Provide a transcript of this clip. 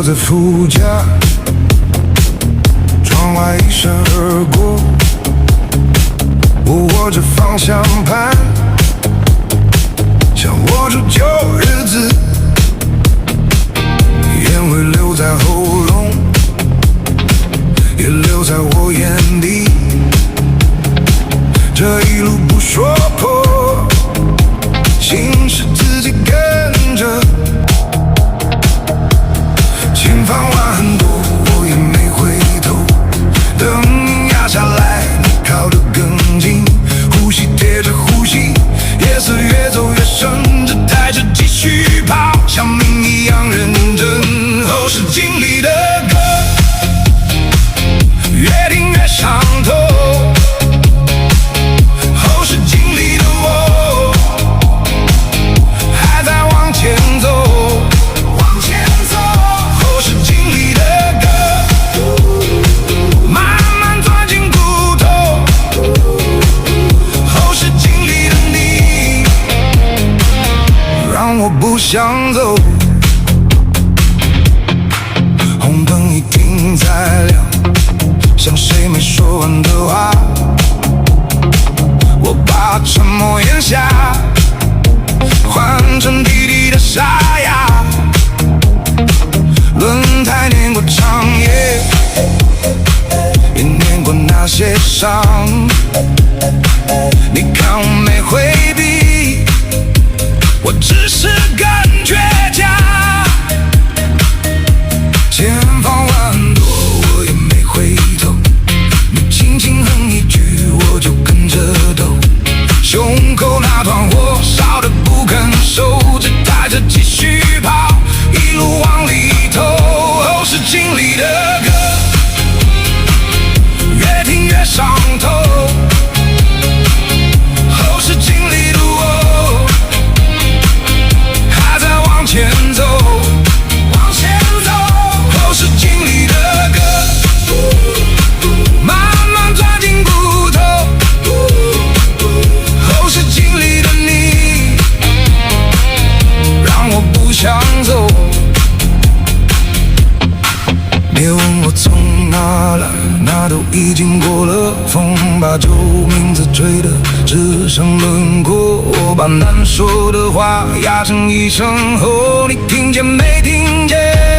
坐在副驾，窗外一闪而过，我握着方向盘，想握住旧日子，烟味留在喉咙，也留在我眼底。这一路不说破，心是自己跟着。前方晚很多，我也没回头。等你压下来，你靠得更近，呼吸贴着呼吸，夜色越走越深，这台车继续跑，像命一样认真。后视镜里的歌，越听越上头。后视镜里的我，还在往前走。后视镜里的歌，慢慢钻进骨头。后视镜里的你，让我不想走。红灯一停再亮，像谁没说完的话，我把沉默咽下，换成滴滴的沙哑。轮胎碾过长夜，也碾过那些伤。你看我没回避，我只是更倔强。前方晚很多，我也没回头。你轻轻哼一句，我就跟着抖。胸口那团火烧得不肯收，这台车继续跑，一路往里头。后视镜里的歌，越听越上头。后视镜里的我，还在往前走，往前走。后视镜里的歌，慢慢钻进骨头。后视镜里的你，让我不想走。别问我从哪来，那都已经过了。风把旧名字吹得只剩轮廓，我把难说的话压成一声吼，你听见没听见？